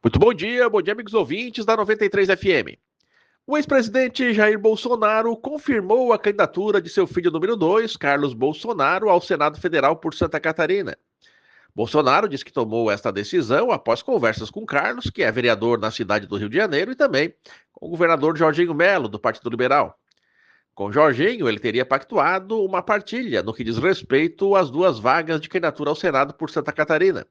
Muito bom dia, amigos ouvintes da 93 FM. O ex-presidente Jair Bolsonaro confirmou a candidatura de seu filho número 2, Carlos Bolsonaro, ao Senado Federal por Santa Catarina. Bolsonaro disse que tomou esta decisão após conversas com Carlos, que é vereador na cidade do Rio de Janeiro, e também com o governador Jorginho Melo, do Partido Liberal. Com Jorginho, ele teria pactuado uma partilha no que diz respeito às duas vagas de candidatura ao Senado por Santa Catarina.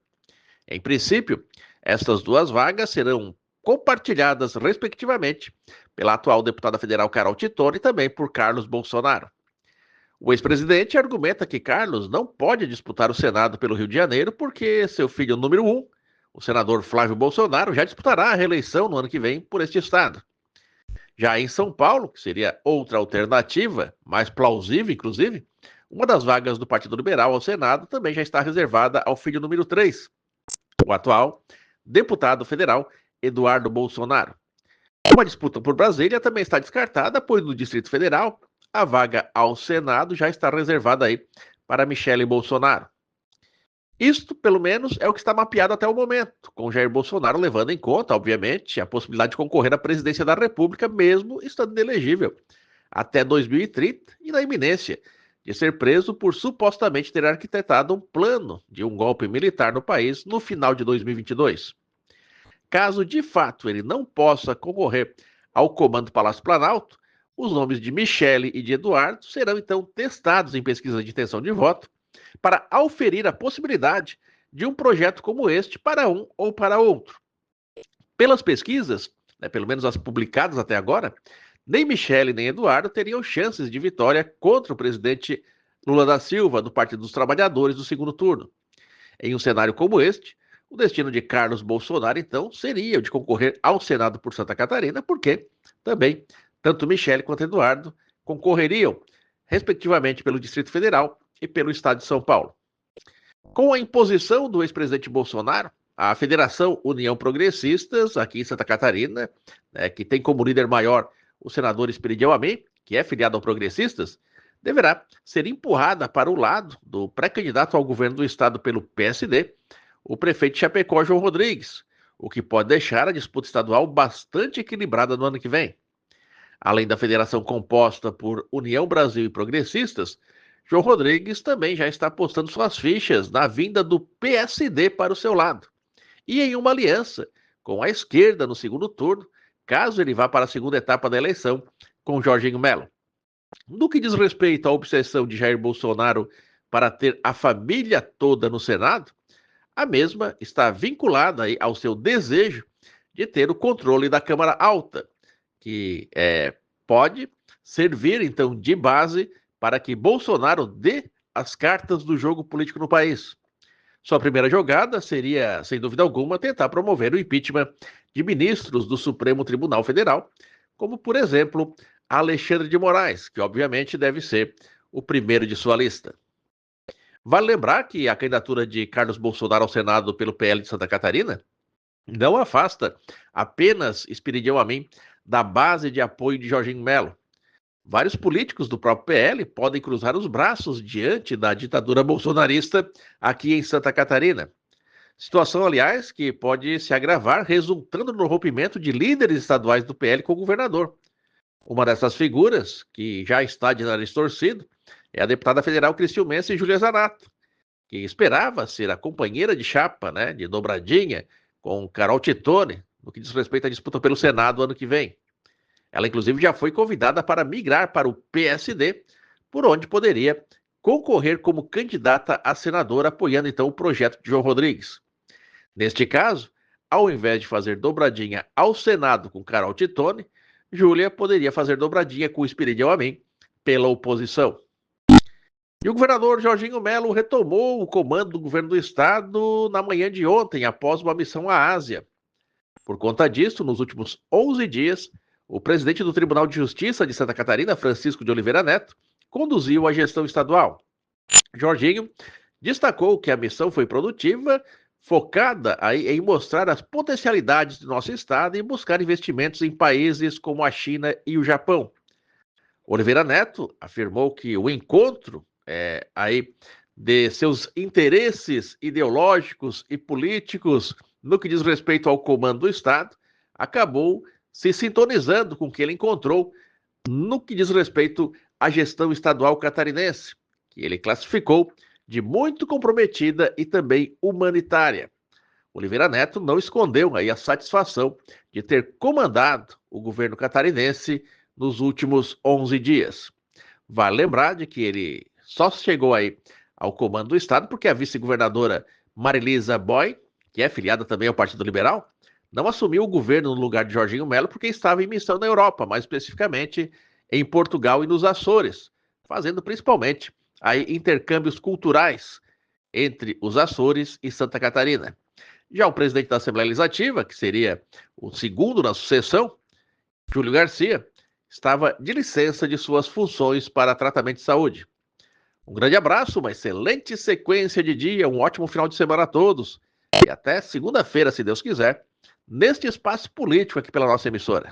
Em princípio, estas duas vagas serão compartilhadas, respectivamente, pela atual deputada federal Carol Tittoni e também por Carlos Bolsonaro. O ex-presidente argumenta que Carlos não pode disputar o Senado pelo Rio de Janeiro porque seu filho número 1, o senador Flávio Bolsonaro, já disputará a reeleição no ano que vem por este estado. Já em São Paulo, que seria outra alternativa, mais plausível, inclusive, uma das vagas do Partido Liberal ao Senado também já está reservada ao filho número 3, o atual deputado federal Eduardo Bolsonaro. Uma disputa por Brasília também está descartada, pois no Distrito Federal a vaga ao Senado já está reservada aí para Michele Bolsonaro. Isto, pelo menos, é o que está mapeado até o momento, com Jair Bolsonaro levando em conta, obviamente, a possibilidade de concorrer à presidência da República, mesmo estando inelegível, até 2030 e na iminência de ser preso por supostamente ter arquitetado um plano de um golpe militar no país no final de 2022. Caso de fato ele não possa concorrer ao comando do Palácio Planalto, os nomes de Michele e de Eduardo serão então testados em pesquisa de intenção de voto para auferir a possibilidade de um projeto como este para um ou para outro. Pelas pesquisas, pelo menos as publicadas até agora, nem Michele nem Eduardo teriam chances de vitória contra o presidente Lula da Silva, do Partido dos Trabalhadores, no segundo turno. Em um cenário como este, o destino de Carlos Bolsonaro, então, seria o de concorrer ao Senado por Santa Catarina, porque também tanto Michele quanto Eduardo concorreriam, respectivamente, pelo Distrito Federal e pelo Estado de São Paulo. Com a imposição do ex-presidente Bolsonaro, a Federação União Progressistas, aqui em Santa Catarina, que tem como líder maior o senador Esperidião Amin, que é filiado ao Progressistas, deverá ser empurrada para o lado do pré-candidato ao governo do estado pelo PSD, o prefeito de Chapecó, João Rodrigues, o que pode deixar a disputa estadual bastante equilibrada no ano que vem. Além da federação composta por União Brasil e Progressistas, João Rodrigues também já está apostando suas fichas na vinda do PSD para o seu lado e em uma aliança com a esquerda no segundo turno, caso ele vá para a segunda etapa da eleição com Jorginho Melo. No que diz respeito à obsessão de Jair Bolsonaro para ter a família toda no Senado, a mesma está vinculada ao seu desejo de ter o controle da Câmara Alta, que pode servir, então, de base para que Bolsonaro dê as cartas do jogo político no país. Sua primeira jogada seria, sem dúvida alguma, tentar promover o impeachment de ministros do Supremo Tribunal Federal, como, por exemplo, Alexandre de Moraes, que obviamente deve ser o primeiro de sua lista. Vale lembrar que a candidatura de Carlos Bolsonaro ao Senado pelo PL de Santa Catarina não afasta apenas Esperidião Amin da base de apoio de Jorginho Melo. Vários políticos do próprio PL podem cruzar os braços diante da ditadura bolsonarista aqui em Santa Catarina. Situação, aliás, que pode se agravar, resultando no rompimento de líderes estaduais do PL com o governador. Uma dessas figuras, que já está de nariz torcido, é a deputada federal cristiumense Júlia Zanato, que esperava ser a companheira de chapa, de dobradinha, com Carol Tittoni, no que diz respeito à disputa pelo Senado ano que vem. Ela, inclusive, já foi convidada para migrar para o PSD, por onde poderia concorrer como candidata a senadora, apoiando, então, o projeto de João Rodrigues. Neste caso, ao invés de fazer dobradinha ao Senado com Carol Tittoni, Júlia poderia fazer dobradinha com o Esperidião Amin pela oposição. E o governador Jorginho Melo retomou o comando do governo do estado na manhã de ontem, após uma missão à Ásia. Por conta disso, nos últimos 11 dias, o presidente do Tribunal de Justiça de Santa Catarina, Francisco de Oliveira Neto, conduziu a gestão estadual. Jorginho destacou que a missão foi produtiva, focada em mostrar as potencialidades do nosso estado e buscar investimentos em países como a China e o Japão. Oliveira Neto afirmou que o encontro de seus interesses ideológicos e políticos no que diz respeito ao comando do Estado, acabou se sintonizando com o que ele encontrou no que diz respeito à gestão estadual catarinense, que ele classificou de muito comprometida e também humanitária. Oliveira Neto não escondeu aí a satisfação de ter comandado o governo catarinense nos últimos 11 dias. Vale lembrar de que ele só chegou aí ao comando do Estado porque a vice-governadora Marilisa Boy, que é filiada também ao Partido Liberal, não assumiu o governo no lugar de Jorginho Melo porque estava em missão na Europa, mais especificamente em Portugal e nos Açores, fazendo principalmente aí intercâmbios culturais entre os Açores e Santa Catarina. Já o presidente da Assembleia Legislativa, que seria o segundo na sucessão, Júlio Garcia, estava de licença de suas funções para tratamento de saúde. Um grande abraço, uma excelente sequência de dia, um ótimo final de semana a todos e até segunda-feira, se Deus quiser, neste espaço político aqui pela nossa emissora.